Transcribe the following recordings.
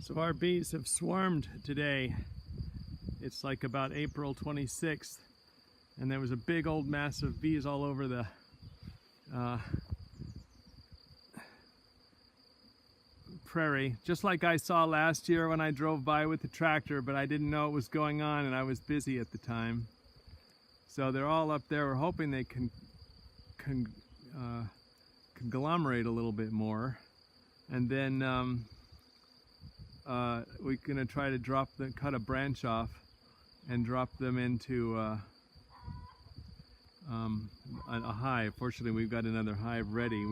So our bees have swarmed today. It's like about April 26th, and there was a big old mass of bees all over the prairie, just like I saw last year when I drove by with the tractor, but I didn't know it was going on and I was busy at the time. So they're all up there. We're hoping they can conglomerate a little bit more, and then we're gonna try to cut a branch off and drop them into a hive. Fortunately, we've got another hive ready.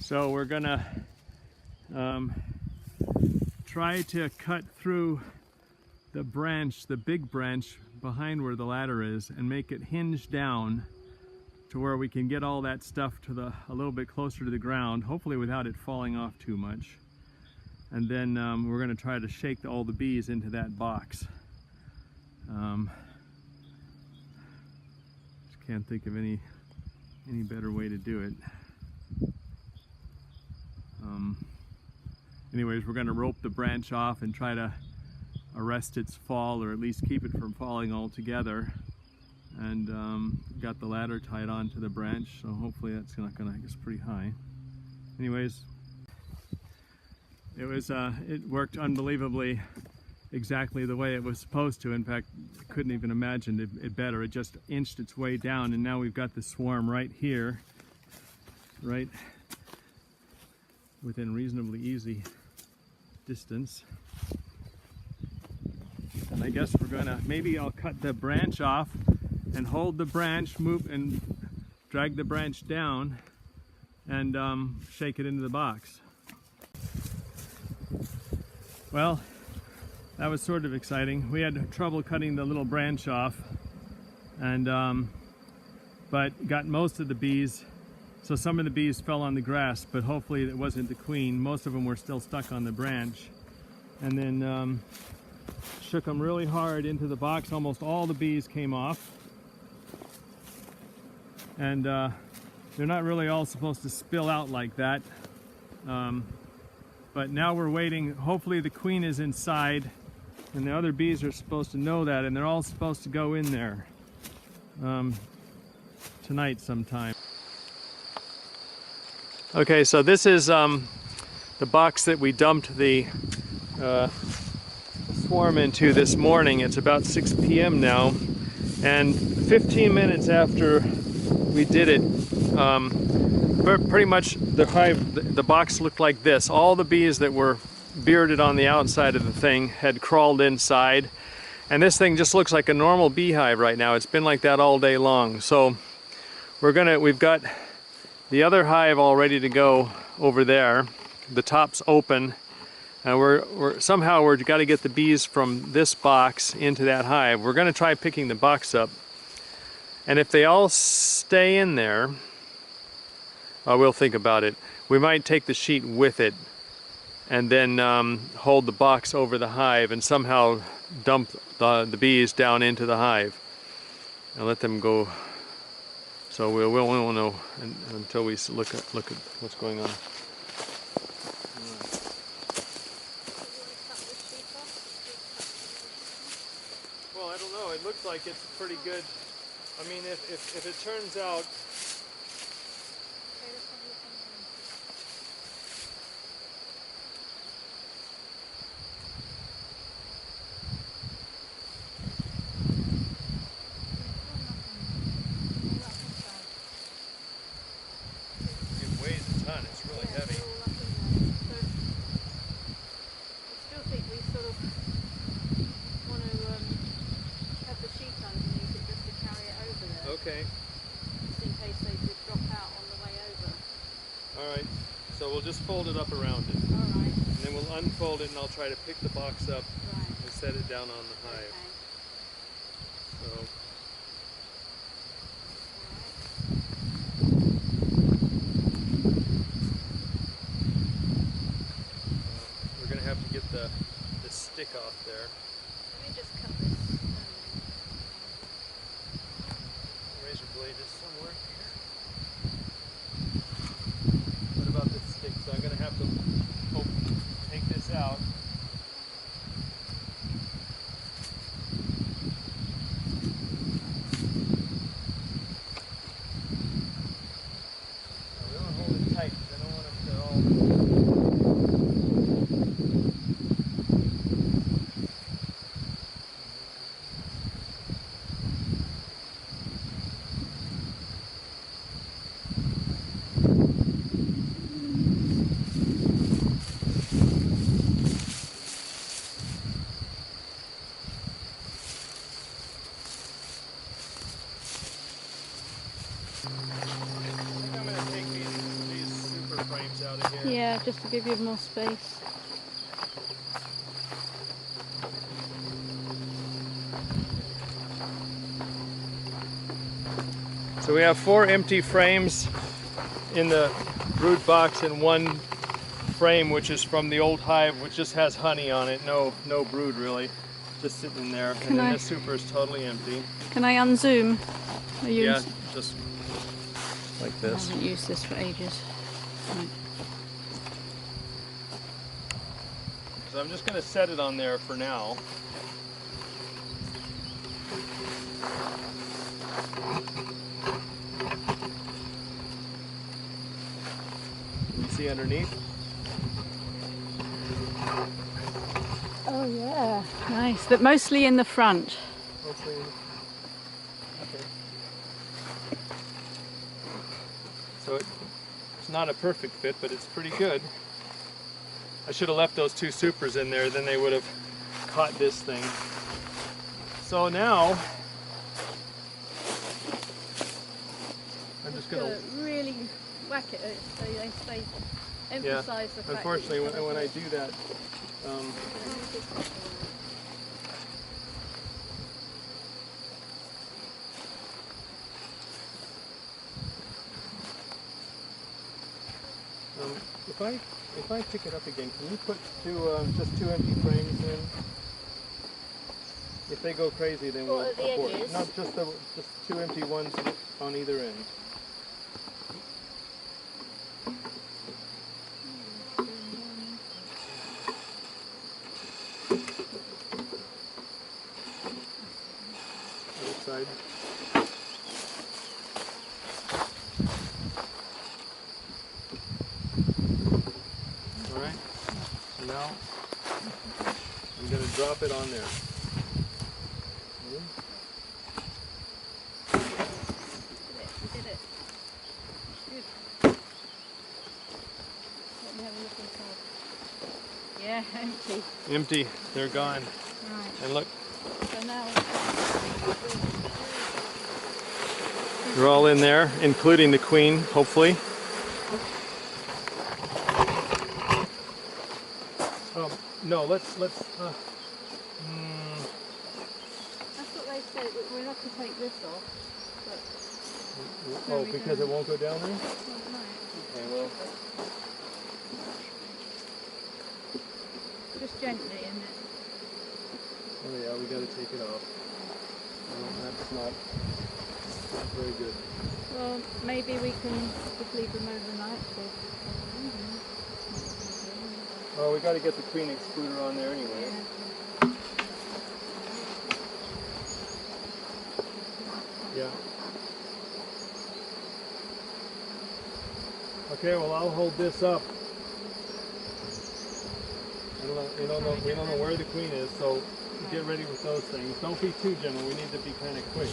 So we're gonna try to cut through the branch, the big branch behind where the ladder is, and make it hinge down to where we can get all that stuff to a little bit closer to the ground, hopefully without it falling off too much. And then we're going to try to shake all the bees into that box. Just can't think of any better way to do it. Anyways, we're going to rope the branch off and try to arrest its fall, or at least keep it from falling altogether. And got the ladder tied onto the branch, so hopefully that's not going to get us pretty high. Anyways, it worked unbelievably exactly the way it was supposed to. In fact, I couldn't even imagine it better. It just inched its way down, and now we've got the swarm right here, right within reasonably easy distance. And I guess maybe I'll cut the branch off and hold the branch, move and drag the branch down, and shake it into the box. Well, that was sort of exciting. We had trouble cutting the little branch off, and but got most of the bees. So some of the bees fell on the grass, but hopefully it wasn't the queen. Most of them were still stuck on the branch. And then shook them really hard into the box. Almost all the bees came off. And they're not really all supposed to spill out like that. But now we're waiting. Hopefully the queen is inside, and the other bees are supposed to know that, and they're all supposed to go in there tonight sometime. Okay, so this is the box that we dumped the swarm into this morning. It's about 6 p.m. now, and 15 minutes after we did it, pretty much the box looked like this. All the bees that were bearded on the outside of the thing had crawled inside, and this thing just looks like a normal beehive right now. It's been like that all day long. So we've got the other hive all ready to go over there. The top's open, and we're got to get the bees from this box into that hive. We're going to try picking the box up, and if they all stay in there, we'll think about it. We might take the sheet with it, and then hold the box over the hive and somehow dump the bees down into the hive and let them go. So we won't know until we look at what's going on. Well, I don't know. It looks like it's pretty good. I mean, if it turns out. Okay. Just in case they did drop out on the way over. Alright, so we'll just fold it up around it. Alright. And then we'll unfold it, and I'll try to pick the box up and set it down on the hive. Okay. So. We're going to have to get the stick off there. Let me just cut this. Razor blade is somewhere here. What about this stick? So I'm going to have to take frames out of here. Yeah, just to give you more space. So we have 4 empty frames in the brood box and 1 frame which is from the old hive, which just has honey on it. No brood really, just sitting in there. And then this super is totally empty. Can I unzoom? Yeah, just like I this. haven't used this for ages. Right. So I'm just going to set it on there for now. You see underneath? Oh yeah, nice. But mostly in the front. Mostly. Okay. So it's not a perfect fit, but it's pretty good. I should have left those 2 supers in there, then they would have caught this thing. So now I'm just gonna really whack it so they stay. Emphasize the fact. Unfortunately, when I do that, if I pick it up again, can you put just 2 empty frames in? If they go crazy, then we'll What, at the abort. edges? No, just 2 empty ones on either end. Other side. All right. So now I'm going to drop it on there. You did it. Good. Let me have a look inside. Yeah, empty. Empty. They're gone. Right. And look, So now they're all in there, including the queen, hopefully. No, let's. that's what they said. We'll have to take this off. But Oh, because it won't go down there? no. Okay, well. Just gently, isn't it? Oh yeah, we gotta take it off. That's not very good. Well, maybe we can just leave them overnight. Oh, we gotta get the queen excluder on there anyway. Yeah. Okay, well I'll hold this up. We don't know where the queen is, so get ready with those things. Don't be too gentle, we need to be kind of quick.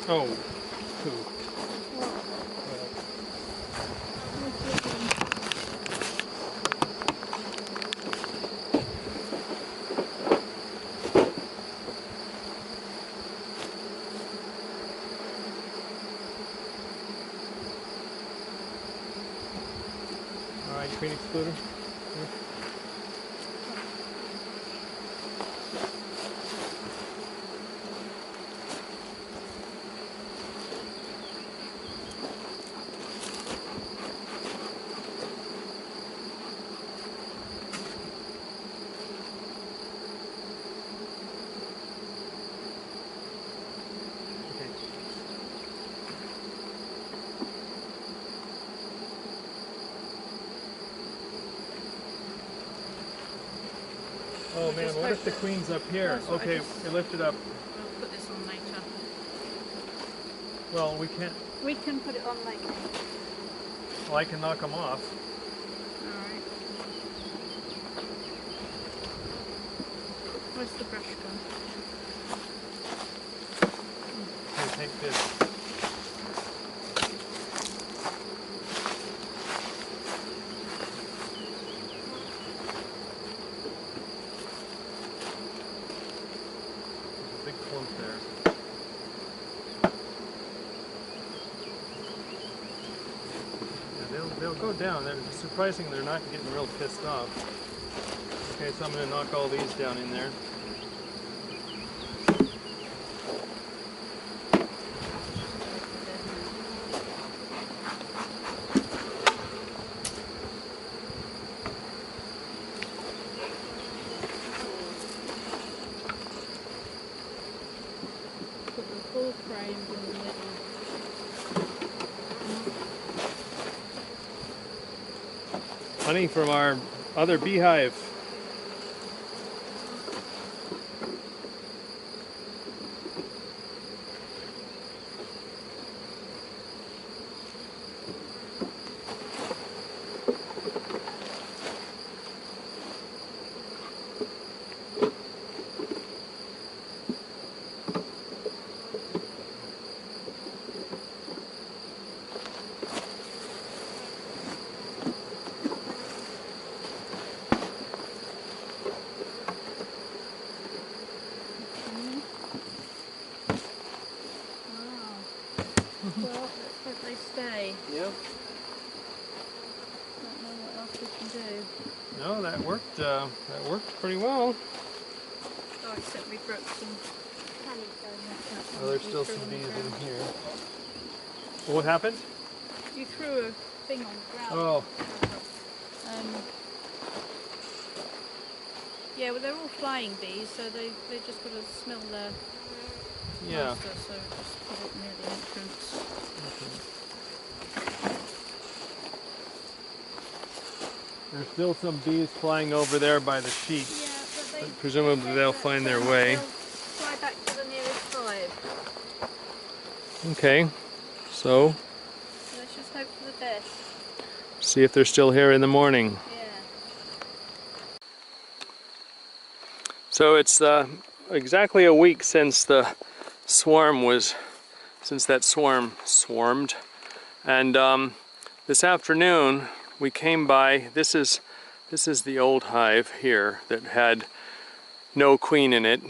Oh, two. All right, queen excluder. Here. man, just what hope if the that- queen's up here? That's what I Okay, just- lift it up. We'll put this on later. Well, we can't. We can put it on later. Well, I can knock them off. Alright. Where's the brush gone? Here, take this. There's a big clump there. They'll go down. They're surprising they're not getting real pissed off. Okay, so I'm going to knock all these down in there. Put the full frames in the middle. Honey from our other beehive. Well, let's hope they stay. Yep. Don't know what else we can do. No, that worked. That worked pretty well. Oh, except we broke some honey going like that. Oh, there's You still threw some on the bees in ground. here. What happened? You threw a thing on the ground. Oh, Yeah, well, they're all flying bees, so they just got to smell their yeah. master, so just put it near the entrance. There's still some bees flying over there by the sheet. Yeah, but they Presumably they'll find their way. They'll fly back to the nearest hive. Okay, so So let's just hope for the best. see if they're still here in the morning. Yeah. So it's exactly a week since that swarm swarmed, and this afternoon we came by. This is the old hive here that had no queen in it.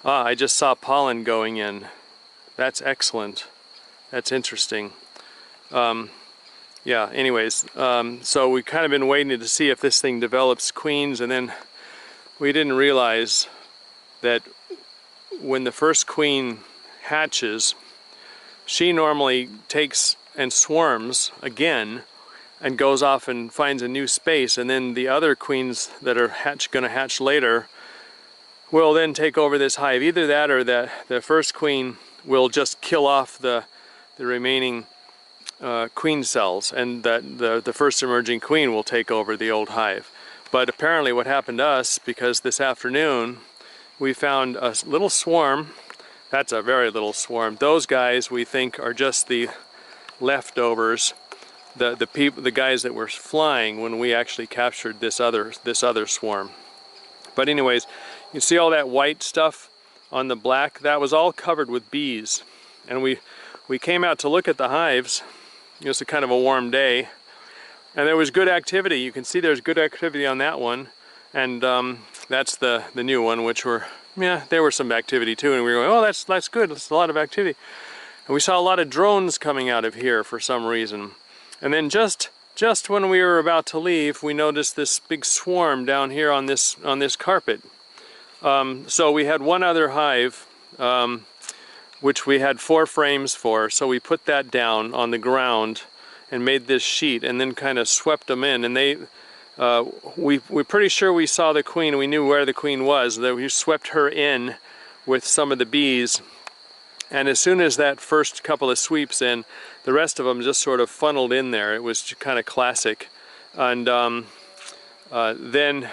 Ah, I just saw pollen going in. That's excellent. That's interesting. Yeah, anyways, so we kind of been waiting to see if this thing develops queens, and then we didn't realize that when the first queen hatches, she normally takes and swarms again and goes off and finds a new space, and then the other queens that are going to hatch later will then take over this hive. Either that or the first queen will just kill off the remaining queen cells, and that the first emerging queen will take over the old hive. But apparently what happened to us, because this afternoon we found a little swarm. That's a very little swarm. Those guys we think are just the leftovers, the guys that were flying when we actually captured this other swarm. But anyways, you see all that white stuff on the black? That was all covered with bees. And we came out to look at the hives. It was a kind of a warm day, and there was good activity. You can see there's good activity on that one, and that's the new one, which there was some activity too, and we were going, oh, that's good, that's a lot of activity. And we saw a lot of drones coming out of here for some reason. And then just when we were about to leave, we noticed this big swarm down here on this carpet. So we had one other hive, which we had 4 frames for, so we put that down on the ground and made this sheet, and then kind of swept them in. And we're pretty sure we saw the queen, we knew where the queen was, that we swept her in with some of the bees. And as soon as that first couple of sweeps in, the rest of them just sort of funneled in there. It was kind of classic. And then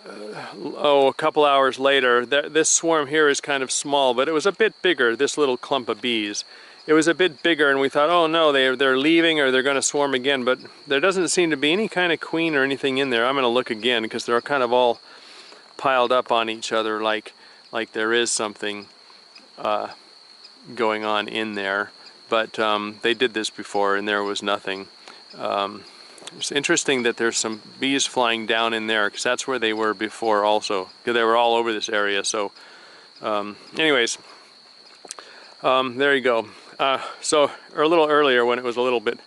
a couple hours later, this swarm here is kind of small, but it was a bit bigger, this little clump of bees. It was a bit bigger, and we thought, oh no, they're leaving or they're going to swarm again, but there doesn't seem to be any kind of queen or anything in there. I'm going to look again because they're kind of all piled up on each other like there is something going on in there. But they did this before and there was nothing. It's interesting that there's some bees flying down in there because that's where they were before also. They were all over this area. So anyways, there you go. So a little earlier when it was a little bit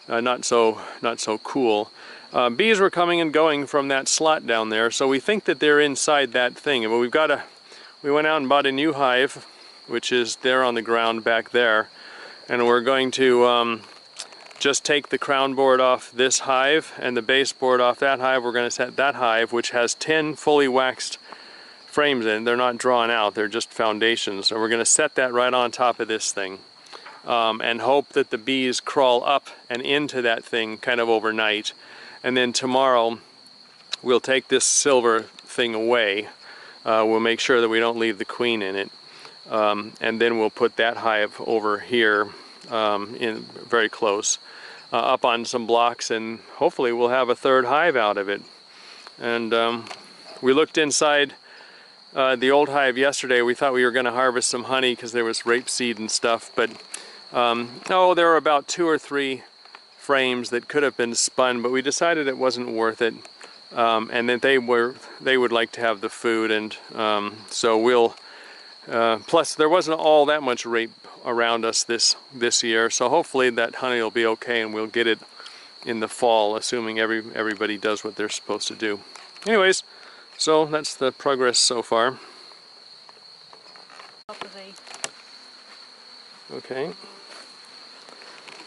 not so cool, bees were coming and going from that slot down there. So we think that they're inside that thing. But we went out and bought a new hive, which is there on the ground back there. And we're going to just take the crown board off this hive and the base board off that hive. We're going to set that hive, which has 10 fully waxed frames in. They're not drawn out, they're just foundations. So we're going to set that right on top of this thing and hope that the bees crawl up and into that thing kind of overnight. And then tomorrow we'll take this silver thing away. We'll make sure that we don't leave the queen in it. And then we'll put that hive over here in very close up on some blocks, and hopefully we'll have a third hive out of it. And we looked inside the old hive yesterday. We thought we were going to harvest some honey because there was rapeseed and stuff, but no, there were about 2 or 3 frames that could have been spun, but we decided it wasn't worth it, and that they would like to have the food, and so we'll plus there wasn't all that much rape around us this year, so hopefully that honey will be okay and we'll get it in the fall, assuming everybody does what they're supposed to do. Anyways, so that's the progress so far. Okay,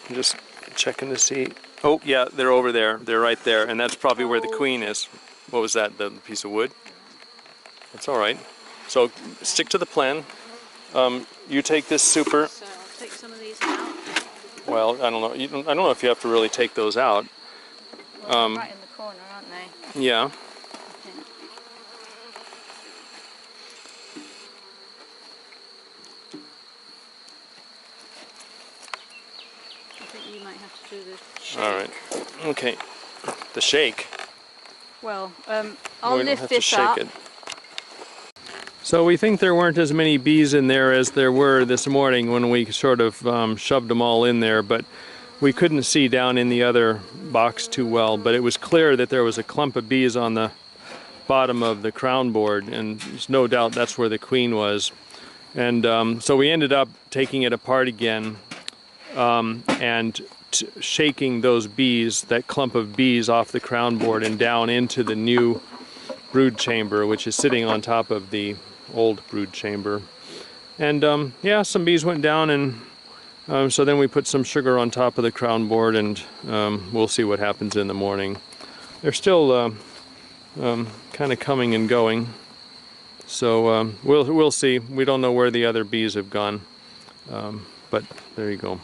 I'm just checking to see. Oh yeah, they're over there. They're right there, and that's probably where the queen is. What was that? The piece of wood? That's all right. So stick to the plan. You take this super. So I'll take some of these out. Well, I don't know. I don't know if you have to really take those out. Well, they're right in the corner, aren't they? Yeah. Okay. I think you might have to do the shake. All right. Okay. The shake. Well, We I'll don't lift have to this shake up. it. So we think there weren't as many bees in there as there were this morning when we sort of shoved them all in there, but we couldn't see down in the other box too well. But it was clear that there was a clump of bees on the bottom of the crown board, and there's no doubt that's where the queen was. And so we ended up taking it apart again and shaking those bees, that clump of bees, off the crown board and down into the new brood chamber, which is sitting on top of the old brood chamber. And yeah, some bees went down, and so then we put some sugar on top of the crown board, and we'll see what happens in the morning. They're still kind of coming and going, so we'll see. We don't know where the other bees have gone, but there you go.